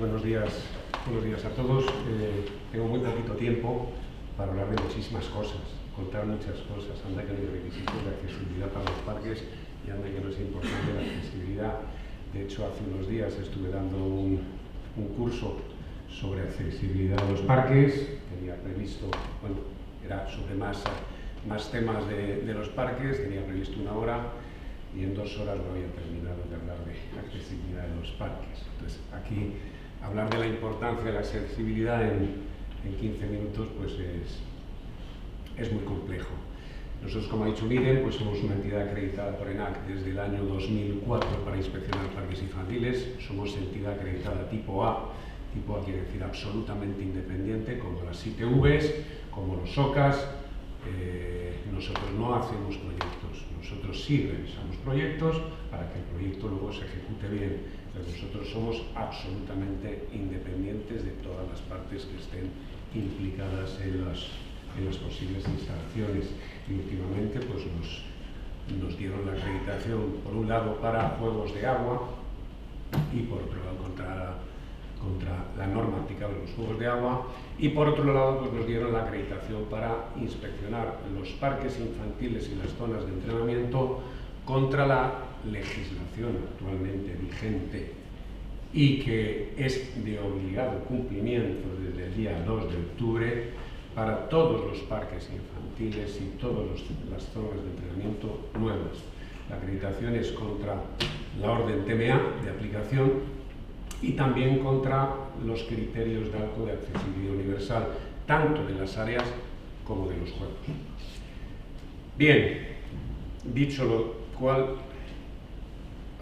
Buenos días a todos. Tengo muy poquito tiempo para hablar de muchísimas cosas, contar muchas cosas. Anda que no hay requisitos de accesibilidad para los parques y anda que no es importante la accesibilidad. De hecho, hace unos días estuve dando un curso sobre accesibilidad a los parques. Tenía previsto, bueno, era sobre más temas de los parques, tenía previsto 1 hora y en 2 horas no había terminado de hablar de accesibilidad de los parques. Entonces, aquí hablar de la importancia de la accesibilidad en 15 minutos pues es muy complejo. Nosotros, como ha dicho Miren, pues somos una entidad acreditada por ENAC desde el año 2004 para inspeccionar parques infantiles. Somos entidad acreditada tipo A. Tipo A quiere decir absolutamente independiente, como las ITVs, como los OCAs. Nosotros no hacemos proyectos, nosotros sí revisamos proyectos para que el proyecto luego se ejecute bien, pero nosotros somos absolutamente independientes de todas las partes que estén implicadas en las posibles instalaciones. Y últimamente pues nos dieron la acreditación, por un lado, para juegos de agua y por otro lado contra la norma aplicable a los juegos de agua, y por otro lado pues nos dieron la acreditación para inspeccionar los parques infantiles y las zonas de entrenamiento contra la legislación actualmente vigente y que es de obligado cumplimiento desde el día 2 de octubre para todos los parques infantiles y todas las zonas de entrenamiento nuevas. La acreditación es contra la orden TMA de aplicación y también contra los criterios de accesibilidad universal, tanto de las áreas como de los juegos. Bien, dicho lo cual,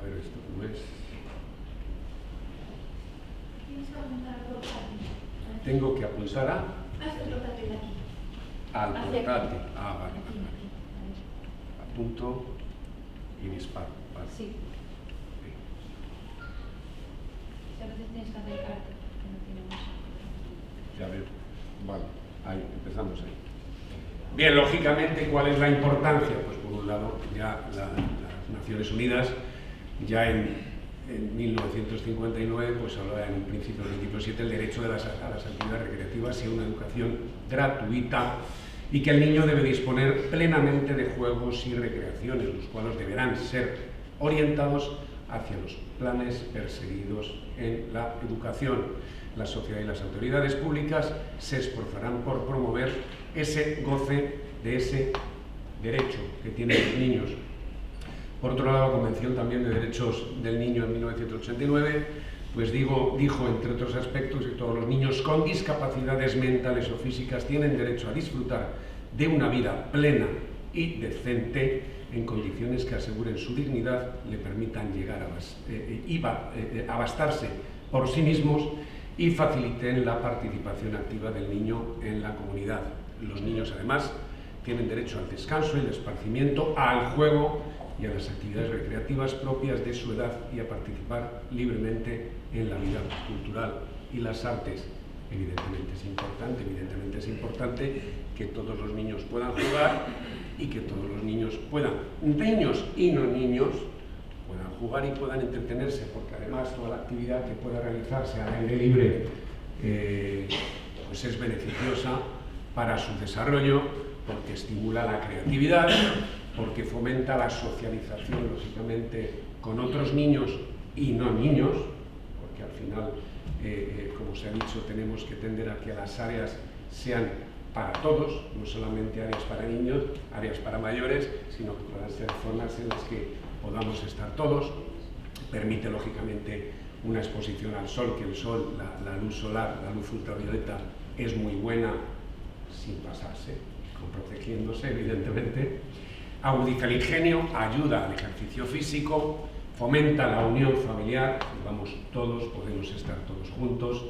a ver esto cómo es. Tengo que pulsar al portátil. Ah, vale. Apunto y disparo. Vale. Sí. A veces tienes que acercarte, que no tenemos. Ya veo. Vale, ahí, empezamos ahí. Bien, lógicamente, ¿cuál es la importancia? Pues por un lado, ya las Naciones Unidas, ya en 1959, pues hablaba en un principio, el artículo 7, el derecho a las actividades recreativas y a una educación gratuita, y que el niño debe disponer plenamente de juegos y recreaciones, los cuales deberán ser orientados hacia los planes perseguidos en la educación. La sociedad y las autoridades públicas se esforzarán por promover ese goce de ese derecho que tienen los niños. Por otro lado, la Convención también de Derechos del Niño en 1989 pues dijo, entre otros aspectos, que todos los niños con discapacidades mentales o físicas tienen derecho a disfrutar de una vida plena y decente en condiciones que aseguren su dignidad, le permitan llegar a bastarse por sí mismos y faciliten la participación activa del niño en la comunidad. Los niños, además, tienen derecho al descanso y al esparcimiento, al juego y a las actividades recreativas propias de su edad y a participar libremente en la vida cultural y las artes. Evidentemente es importante que todos los niños puedan jugar y que todos los niños puedan, niños y no niños, puedan jugar y puedan entretenerse, porque además toda la actividad que pueda realizarse al aire libre pues es beneficiosa para su desarrollo, porque estimula la creatividad, porque fomenta la socialización, lógicamente, con otros niños y no niños, porque al final, como se ha dicho, tenemos que tender a que las áreas sean para todos, no solamente áreas para niños, áreas para mayores, sino que puedan ser zonas en las que podamos estar todos. Permite, lógicamente, una exposición al sol, que el sol, la luz solar, la luz ultravioleta, es muy buena, sin pasarse, protegiéndose, evidentemente. Agudiza el ingenio, ayuda al ejercicio físico, fomenta la unión familiar, vamos todos, podemos estar todos juntos,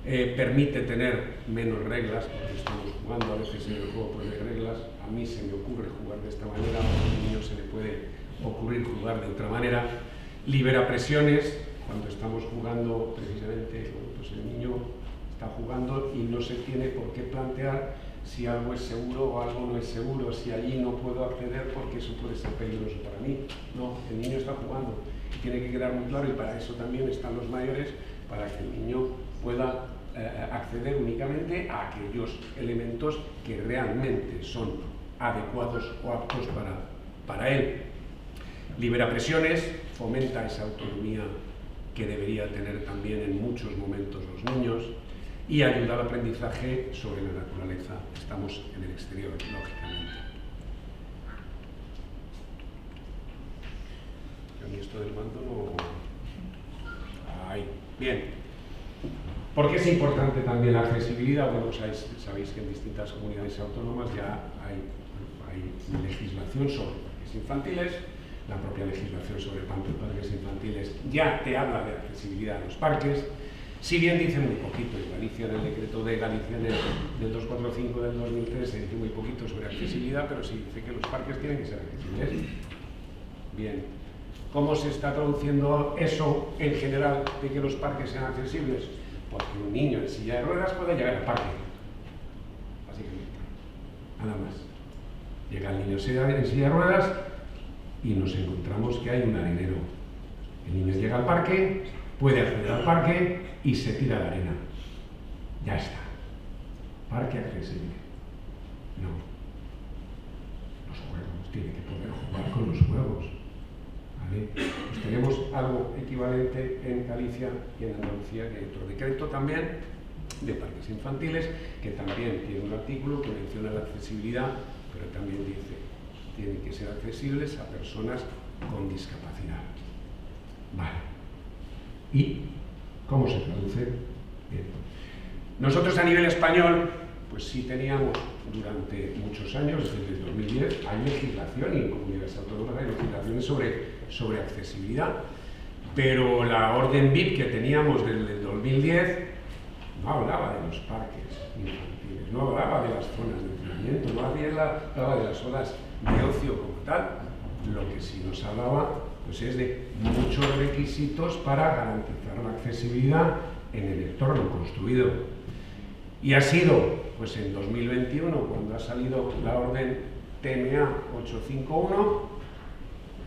permite tener menos reglas, porque estamos jugando, a veces en el juego pone reglas, a mí se me ocurre jugar de esta manera, a un niño se le puede ocurrir jugar de otra manera, libera presiones, cuando estamos jugando precisamente, pues el niño está jugando y no se tiene por qué plantear si algo es seguro o algo no es seguro, si allí no puedo acceder porque eso puede ser peligroso para mí. No, el niño está jugando y tiene que quedar muy claro, y para eso también están los mayores, para que el niño pueda acceder únicamente a aquellos elementos que realmente son adecuados o aptos para él. Libera presiones, fomenta esa autonomía que debería tener también en muchos momentos los niños y ayuda al aprendizaje sobre la naturaleza. Estamos en el exterior, lógicamente. A mí esto del mando no... Ahí. Bien. ¿Por qué es importante también la accesibilidad? Bueno, sabéis que en distintas comunidades autónomas ya hay legislación sobre parques infantiles. La propia legislación sobre parques infantiles ya te habla de accesibilidad a los parques, si bien dice muy poquito. En Galicia, en el decreto de Galicia del 245 del 2003 se dice muy poquito sobre accesibilidad, pero sí dice que los parques tienen que ser accesibles. Bien, ¿cómo se está traduciendo eso en general de que los parques sean accesibles? Porque un niño en silla de ruedas puede llegar al parque, básicamente, nada más. Llega el niño en silla de ruedas y nos encontramos que hay un arenero. El niño llega al parque, puede acceder al parque y se tira a la arena. Ya está. Parque accesible. No. Los juegos, tiene que poder jugar con los juegos. ¿Vale? Pues tenemos algo equivalente en Galicia y en Andalucía, que hay otro decreto también de parques infantiles, que también tiene un artículo que menciona la accesibilidad, pero también dice tienen que ser accesibles a personas con discapacidad. Vale. ¿Y cómo se traduce? Bien. Nosotros a nivel español, pues sí teníamos durante muchos años, desde el 2010, hay legislación y en comunidades autónomas hay legislaciones sobre accesibilidad, pero la orden BIP que teníamos desde el 2010 no hablaba de los parques infantiles, no hablaba de las zonas de entrenamiento, no hablaba de las zonas de ocio como tal. Lo que sí nos hablaba pues es de muchos requisitos para garantizar la accesibilidad en el entorno construido. Y ha sido pues en 2021 cuando ha salido la orden TMA 851,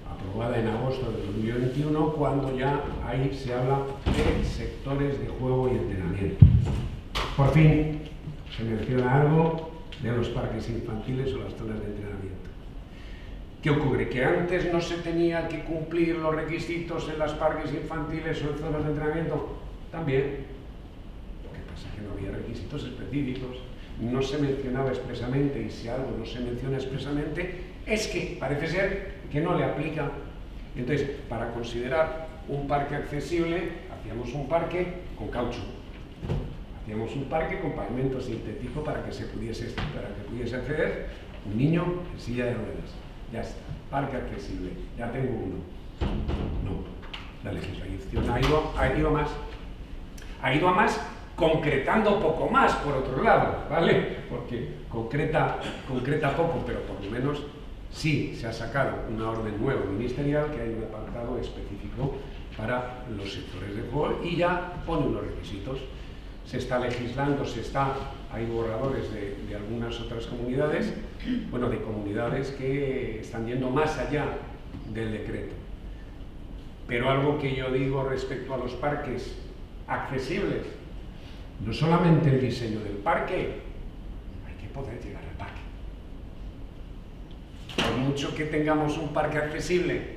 aprobada en agosto de 2021, cuando ya ahí se habla de sectores de juego y entrenamiento. Por fin se menciona algo de los parques infantiles o las zonas de entrenamiento. ¿Qué ocurre? ¿Que antes no se tenía que cumplir los requisitos en los parques infantiles o en zonas de entrenamiento? También. Lo que pasa es que no había requisitos específicos, no se mencionaba expresamente, y si algo no se menciona expresamente, es que parece ser que no le aplica. Entonces, para considerar un parque accesible, hacíamos un parque con caucho. Hacíamos un parque con pavimento sintético para que pudiese acceder un niño en silla de ruedas. Ya está, parque accesible, ya tengo uno. No, la legislación ha ido a más, concretando poco más, por otro lado, ¿vale? Porque concreta poco, pero por lo menos sí se ha sacado una orden nueva ministerial que hay un apartado específico para los sectores de juego y ya pone unos requisitos. Se está legislando, hay borradores de algunas otras comunidades, bueno, de comunidades que están yendo más allá del decreto. Pero algo que yo digo respecto a los parques accesibles, no solamente el diseño del parque, hay que poder llegar al parque. Por mucho que tengamos un parque accesible,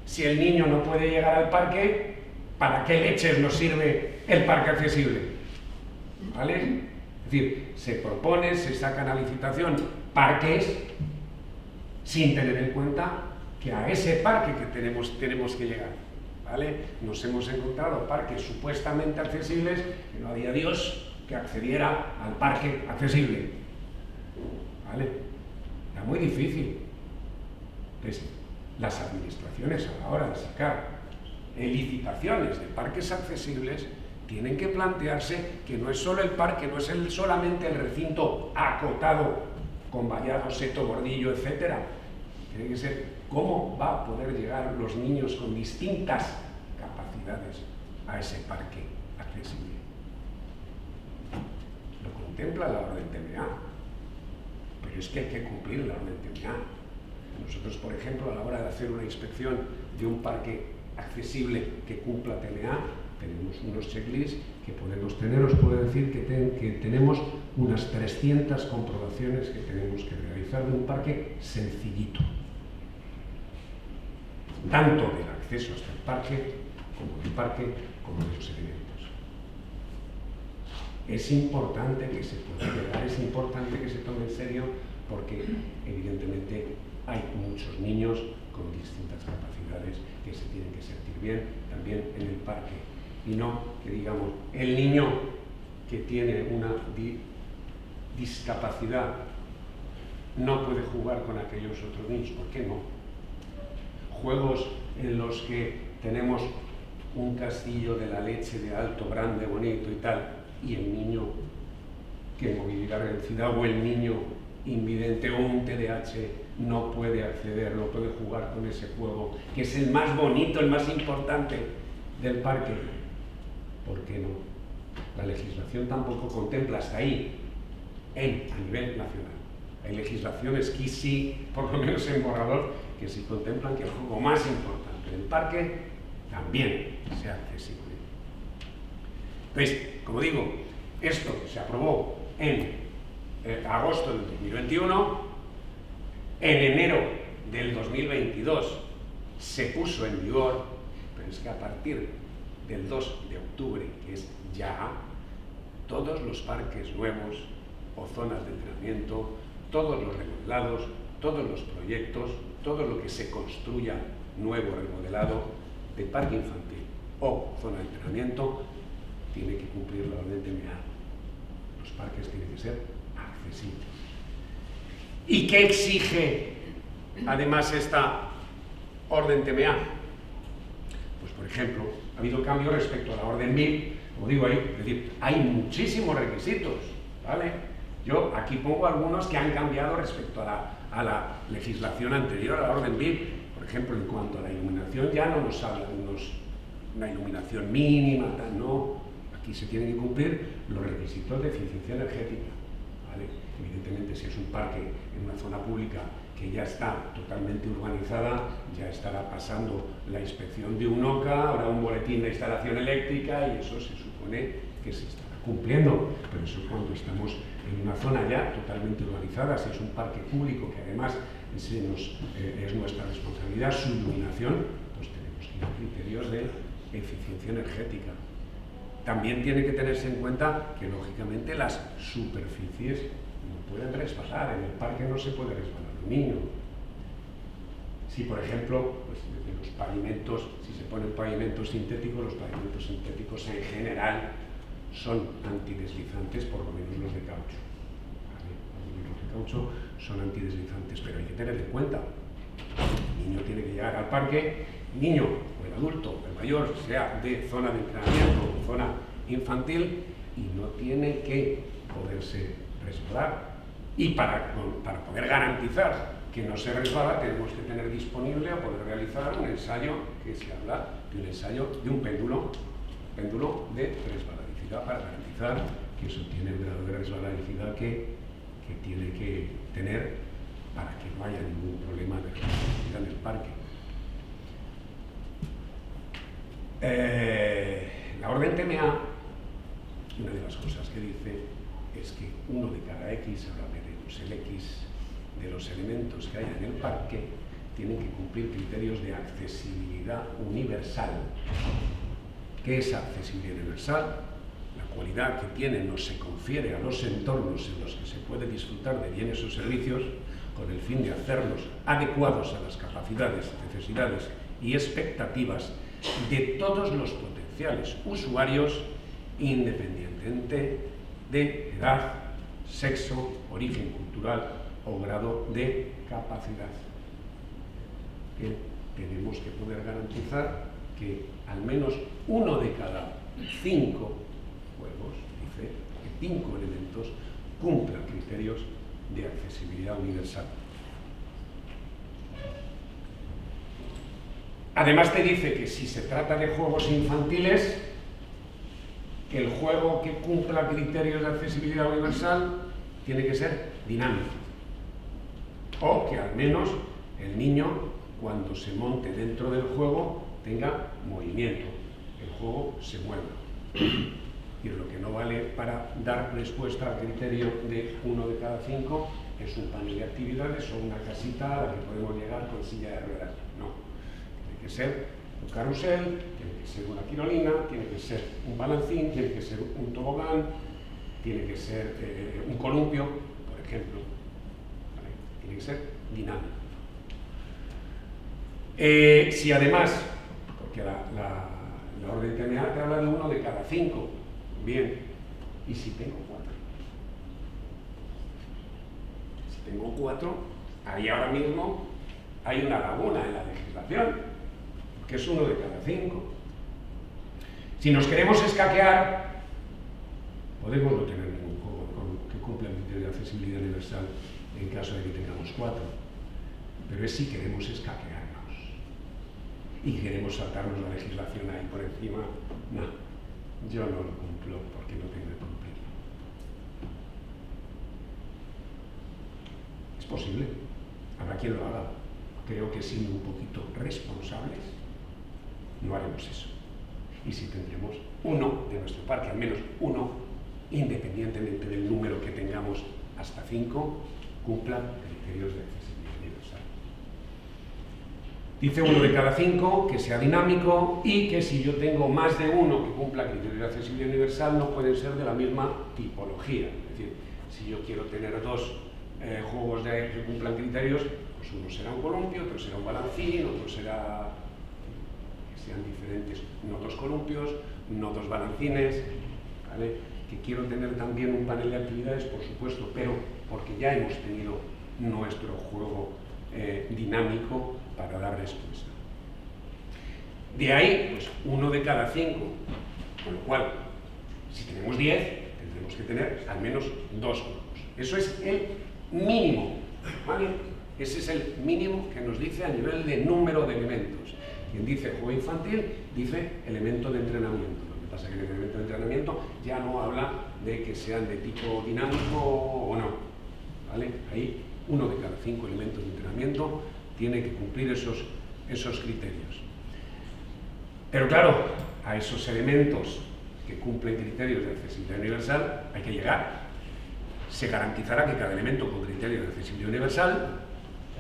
si el niño no puede llegar al parque, ¿para qué leches nos sirve el parque accesible? ¿Vale? Es decir, se propone, se sacan a licitación parques sin tener en cuenta que a ese parque que tenemos que llegar. ¿Vale? Nos hemos encontrado parques supuestamente accesibles que no había Dios que accediera al parque accesible. ¿Vale? Era muy difícil. Entonces, las administraciones a la hora de sacar licitaciones de parques accesibles tienen que plantearse que no es solo el parque, no es solamente el recinto acotado con vallado, seto, bordillo, etc. Tiene que ser cómo va a poder llegar los niños con distintas capacidades a ese parque accesible. Lo contempla la orden TMA, pero es que hay que cumplir la orden TMA. Nosotros, por ejemplo, a la hora de hacer una inspección de un parque accesible que cumpla TMA, Tenemos unos checklists que podemos tener, os puedo decir que tenemos unas 300 comprobaciones que tenemos que realizar de un parque sencillito. Tanto del acceso hasta el parque, como del parque, como de los elementos. Es importante que se pueda llegar, es importante que se tome en serio, porque evidentemente hay muchos niños con distintas capacidades que se tienen que sentir bien también en el parque. Y no que digamos, el niño que tiene una discapacidad no puede jugar con aquellos otros niños. ¿Por qué no? Juegos en los que tenemos un castillo de la leche de alto, grande, bonito y tal, y el niño que en movilidad reducida o el niño invidente o un TDAH no puede acceder, no puede jugar con ese juego, que es el más bonito, el más importante del parque. ¿Por qué no? La legislación tampoco contempla hasta ahí, a nivel nacional. Hay legislaciones que sí, por lo menos en borrador, que sí contemplan que el juego más importante del parque también sea accesible. Entonces, como digo, esto se aprobó en agosto del 2021, en enero del 2022 se puso en vigor, pero es que a partir del 2 de octubre, que es ya, todos los parques nuevos o zonas de entrenamiento, todos los remodelados, todos los proyectos, todo lo que se construya nuevo, remodelado, de parque infantil o zona de entrenamiento, tiene que cumplir la orden TMA. Los parques tienen que ser accesibles. ¿Y qué exige además esta orden TMA? Pues por ejemplo, ha habido cambios respecto a la orden 1000, como digo ahí, es decir, hay muchísimos requisitos, ¿vale? Yo aquí pongo algunos que han cambiado respecto a la legislación anterior, a la orden 1000. Por ejemplo, en cuanto a la iluminación, ya no nos habla de una iluminación mínima, tal, no. Aquí se tienen que cumplir los requisitos de eficiencia energética, ¿vale? Evidentemente, si es un parque en una zona pública que ya está totalmente urbanizada, ya estará pasando la inspección de un OCA, habrá un boletín de instalación eléctrica y eso se supone que se estará cumpliendo. Pero eso cuando estamos en una zona ya totalmente urbanizada, si es un parque público que además es nuestra responsabilidad, su iluminación, pues tenemos que ir a criterios de eficiencia energética. También tiene que tenerse en cuenta que, lógicamente, las superficies no pueden resbalar. En el parque no se puede resbalar un niño. Si, por ejemplo, pues, desde los pavimentos, si se ponen pavimentos sintéticos, los pavimentos sintéticos en general son antideslizantes, por lo menos los de caucho. ¿Vale? Los de caucho son antideslizantes, pero hay que tener en cuenta. El niño tiene que llegar al parque, niño o el adulto, el mayor, sea de zona de entrenamiento o zona infantil, y no tiene que poderse resbalar. Y para poder garantizar que no se resbala, tenemos que tener disponible a poder realizar un ensayo, que se habla de un ensayo de un péndulo de resbaladicidad, para garantizar que eso tiene el grado de resbaladicidad que tiene que tener para que no haya ningún problema de resbaladicidad en el parque. La orden TMA, una de las cosas que dice es que uno de cada X, ahora veremos el X de los elementos que hay en el parque, tienen que cumplir criterios de accesibilidad universal. ¿Qué es accesibilidad universal? La cualidad que tienen o se confiere a los entornos en los que se puede disfrutar de bienes o servicios con el fin de hacerlos adecuados a las capacidades, necesidades y expectativas de todos los potenciales usuarios, independientemente de edad, sexo, origen cultural o grado de capacidad. Que tenemos que poder garantizar que al menos uno de cada 5 juegos, dice, que 5 elementos cumplan criterios de accesibilidad universal. Además te dice que si se trata de juegos infantiles, que el juego que cumpla criterios de accesibilidad universal tiene que ser dinámico. O que al menos el niño, cuando se monte dentro del juego, tenga movimiento. el juego se mueva. Y lo que no vale para dar respuesta al criterio de 1 de cada 5 es un panel de actividades o una casita a la que podemos llegar con silla de ruedas. No, tiene que ser un carrusel, tiene que ser una tirolina, tiene que ser un balancín, tiene que ser un tobogán, tiene que ser un columpio, por ejemplo. ¿Vale? Tiene que ser dinámico. Si además, porque la orden TMA te habla de 1 de cada 5, bien, ¿y si tengo 4? Si tengo 4, ahí ahora mismo hay una laguna en la legislación, que es 1 de cada 5. Si nos queremos escaquear, podemos no tener ningún juego que cumpla el criterio de accesibilidad universal en caso de que tengamos 4. Pero es si queremos escaquearnos y queremos saltarnos la legislación ahí por encima. No, yo no lo cumplo porque no tengo que cumplirlo. Es posible, habrá quien lo haga. Creo que siendo un poquito responsables, no haremos eso. Y si tendremos uno de nuestro parque, al menos uno, independientemente del número que tengamos hasta 5, cumpla criterios de accesibilidad universal. Dice 1 de cada 5, que sea dinámico y que si yo tengo más de uno que cumpla criterios de accesibilidad universal no pueden ser de la misma tipología. Es decir, si yo quiero tener 2 juegos que cumplan criterios, pues uno será un columpio, otro será un balancín, otro será que sean diferentes, no 2 columpios, no 2 balancines, ¿vale? Que quiero tener también un panel de actividades, por supuesto, pero porque ya hemos tenido nuestro juego dinámico para dar respuesta. De ahí, pues 1 de cada 5, con lo cual, si tenemos 10, tendremos que tener al menos 2 juegos. Eso es el mínimo, ¿vale? Ese es el mínimo que nos dice a nivel de número de elementos. Quien dice juego infantil, dice elemento de entrenamiento. Lo que pasa es que en el elemento de entrenamiento ya no habla de que sean de tipo dinámico o no, ¿vale? Ahí 1 de cada 5 elementos de entrenamiento tiene que cumplir esos criterios. Pero claro, a esos elementos que cumplen criterios de accesibilidad universal hay que llegar. Se garantizará que cada elemento con criterio de accesibilidad universal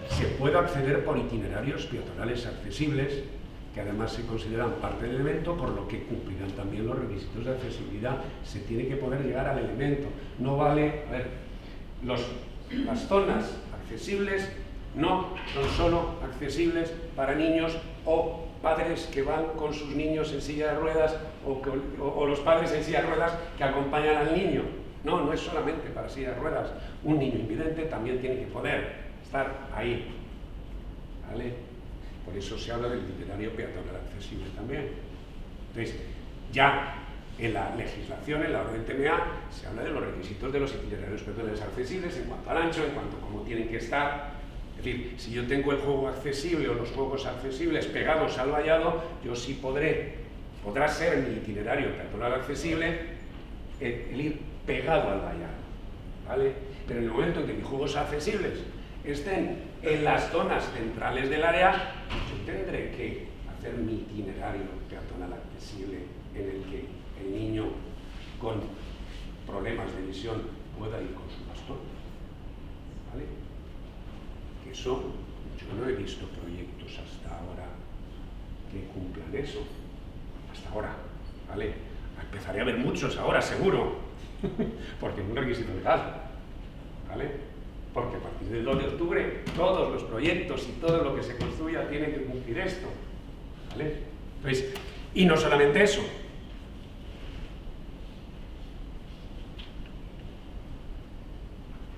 se pueda acceder por itinerarios peatonales accesibles, que además se consideran parte del elemento, por lo que cumplirán también los requisitos de accesibilidad. Se tiene que poder llegar al elemento. No vale, a ver, las zonas accesibles no son solo accesibles para niños o padres que van con sus niños en silla de ruedas o los padres en silla de ruedas que acompañan al niño. No, no es solamente para silla de ruedas. Un niño invidente también tiene que poder estar ahí, ¿vale? Por eso se habla del itinerario peatonal accesible también. Entonces, ya en la legislación, en la orden TMA, se habla de los requisitos de los itinerarios peatonales accesibles en cuanto al ancho, en cuanto a cómo tienen que estar. Es decir, si yo tengo el juego accesible o los juegos accesibles pegados al vallado, yo sí podrá ser mi itinerario peatonal accesible el ir pegado al vallado, ¿vale? Pero en el momento en que mis juegos accesibles estén en las zonas centrales del área, yo tendré que hacer mi itinerario peatonal accesible en el que el niño con problemas de visión pueda ir con su bastón, ¿vale? Que eso, yo no he visto proyectos hasta ahora que cumplan eso, hasta ahora, ¿vale? Empezaré a ver muchos ahora, seguro, porque es un requisito legal, ¿vale? Porque a partir del 2 de octubre todos los proyectos y todo lo que se construya tienen que cumplir esto, ¿vale? Entonces, y no solamente eso.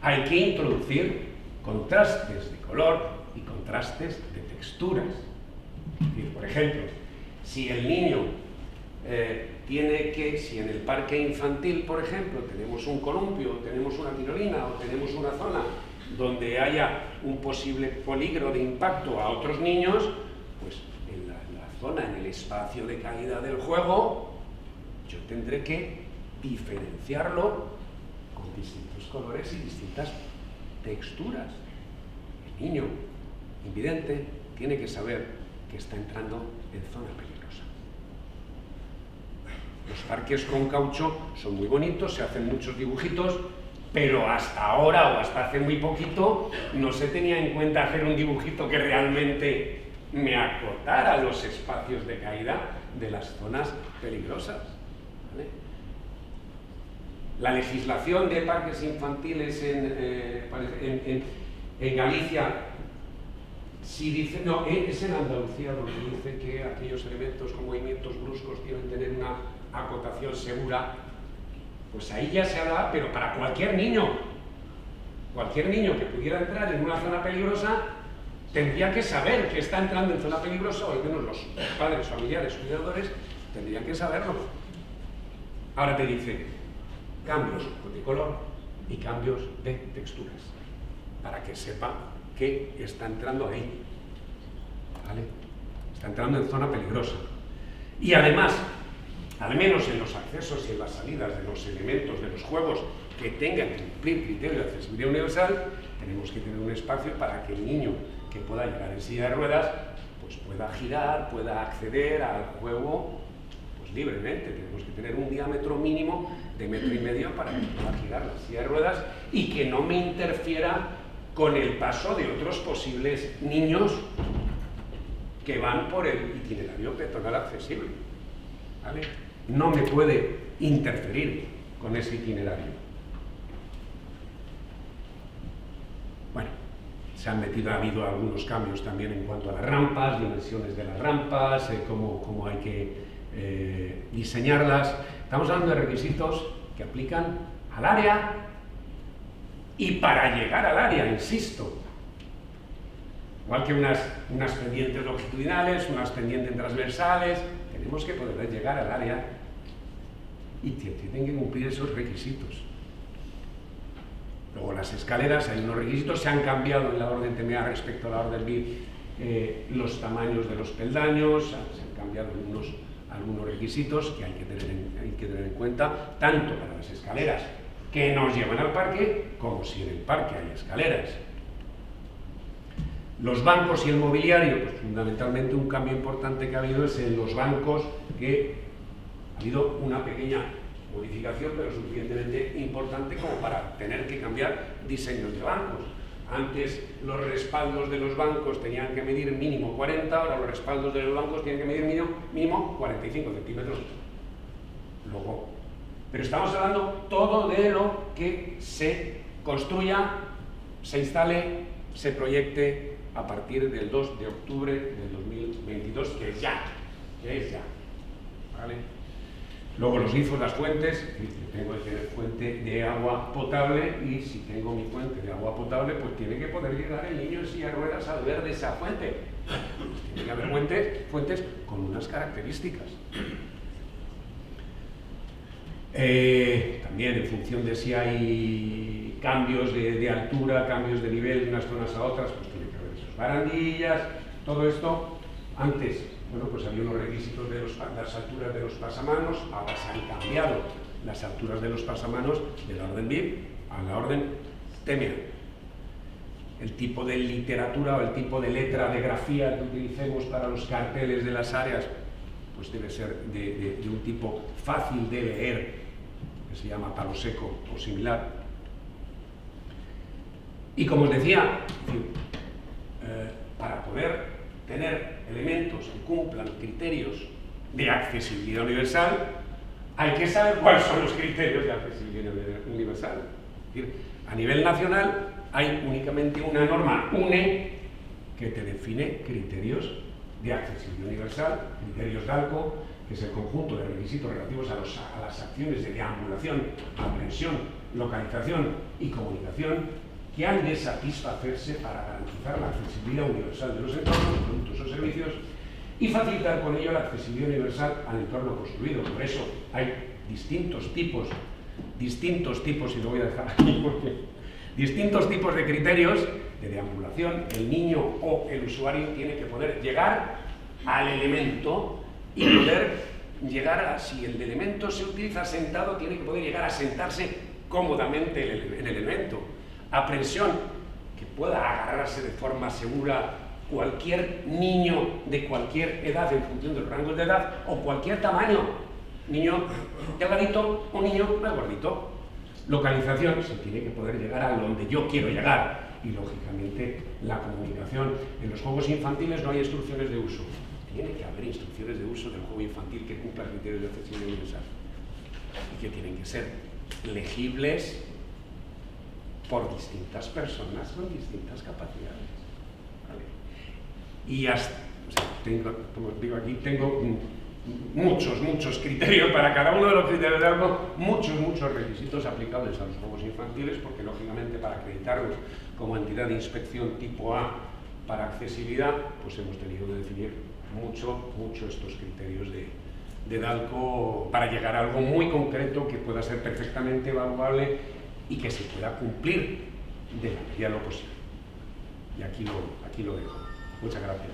Hay que introducir contrastes de color y contrastes de texturas. Es decir, por ejemplo, si el niño si en el parque infantil, por ejemplo, tenemos un columpio, tenemos una tirolina o tenemos una zona donde haya un posible peligro de impacto a otros niños, pues en la zona, en el espacio de caída del juego, yo tendré que diferenciarlo con distintos colores y distintas texturas. El niño invidente tiene que saber que está entrando en zona peligrosa. Los parques con caucho son muy bonitos, se hacen muchos dibujitos, pero hasta ahora o hasta hace muy poquito no se tenía en cuenta hacer un dibujito que realmente me acotara los espacios de caída de las zonas peligrosas, ¿vale? La legislación de parques infantiles en Galicia, si dice, no, es en Andalucía donde dice que aquellos elementos con movimientos bruscos deben tener una acotación segura, pues ahí ya se habla, pero para cualquier niño que pudiera entrar en una zona peligrosa, tendría que saber que está entrando en zona peligrosa, o al menos los padres, familiares, cuidadores, tendrían que saberlo. Ahora te dice, cambios de color y cambios de texturas, para que sepa que está entrando ahí, ¿vale? Está entrando en zona peligrosa. Y además, al menos en los accesos y en las salidas de los elementos de los juegos que tengan que cumplir criterios de accesibilidad universal, tenemos que tener un espacio para que el niño que pueda llegar en silla de ruedas pues pueda girar, pueda acceder al juego pues libremente. Tenemos que tener un diámetro mínimo de 1,5 metros para que pueda girar la silla de ruedas y que no me interfiera con el paso de otros posibles niños que van por el itinerario peatonal accesible, ¿vale? No me puede interferir con ese itinerario. Bueno, ha habido algunos cambios también en cuanto a las rampas, dimensiones de las rampas, cómo hay que diseñarlas. Estamos hablando de requisitos que aplican al área y para llegar al área, insisto. Igual que unas pendientes longitudinales, unas pendientes transversales, tenemos que poder llegar al área y tienen que cumplir esos requisitos. Luego las escaleras, hay unos requisitos, se han cambiado en la orden TMA respecto a la orden BIF los tamaños de los peldaños, se han cambiado algunos requisitos que hay que tener en cuenta, tanto para las escaleras que nos llevan al parque, como si en el parque hay escaleras. Los bancos y el mobiliario, pues fundamentalmente un cambio importante que ha habido es en los bancos, que ha habido una pequeña modificación, pero suficientemente importante como para tener que cambiar diseños de bancos. Antes los respaldos de los bancos tenían que medir mínimo 40, ahora los respaldos de los bancos tienen que medir mínimo 45 centímetros. Luego, pero estamos hablando todo de lo que se construya, se instale, se proyecte a partir del 2 de octubre del 2022, que es ya, ¿vale? Luego los grifos, las fuentes, tengo que tener fuente de agua potable, y si tengo mi fuente de agua potable, pues tiene que poder llegar el niño en silla de ruedas a beber de esa fuente. Pues tiene que haber fuentes con unas características. También en función de si hay cambios de altura, cambios de nivel de unas zonas a otras, pues tiene que haber esas barandillas, todo esto. Antes, bueno, pues había unos requisitos de las alturas de los pasamanos, ahora se han cambiado las alturas de los pasamanos de la orden BIF a la orden TMA. El tipo de literatura o el tipo de letra de grafía que utilicemos para los carteles de las áreas, pues debe ser de un tipo fácil de leer, que se llama palo seco o similar. Y como os decía, para poder tener elementos que cumplan criterios de accesibilidad universal, hay que saber cuáles son los criterios de accesibilidad universal. Es decir, a nivel nacional hay únicamente una norma, UNE, que te define criterios de accesibilidad universal, criterios DALCO, que es el conjunto de requisitos relativos a las acciones de deambulación, aprehensión, localización y comunicación, que han de satisfacerse para garantizar la accesibilidad universal de los entornos, productos o servicios, y facilitar con ello la accesibilidad universal al entorno construido. Por eso hay distintos tipos, y lo voy a dejar aquí porque distintos tipos de criterios de deambulación. El niño o el usuario tiene que poder llegar al elemento y poder llegar a, si el elemento se utiliza sentado, tiene que poder llegar a sentarse cómodamente en el elemento. Aprehensión, que pueda agarrarse de forma segura cualquier niño de cualquier edad en función de los rangos de edad o cualquier tamaño. Niño delgadito, un niño más gordito. Localización, se tiene que poder llegar a donde yo quiero llegar. Y lógicamente la comunicación. En los juegos infantiles no hay instrucciones de uso. Tiene que haber instrucciones de uso del juego infantil que cumplan criterios de accesibilidad universal. Y que tienen que ser legibles por distintas personas con distintas capacidades. ¿Vale? Y hasta, o sea, como digo aquí, tengo muchos criterios para cada uno de los criterios de algo, muchos requisitos aplicables a los juegos infantiles, porque lógicamente para acreditarnos como entidad de inspección tipo A para accesibilidad, pues hemos tenido que definir mucho estos criterios de DALCO para llegar a algo muy concreto que pueda ser perfectamente evaluable y que se pueda cumplir de la medida de lo posible. Y aquí lo dejo. Muchas gracias.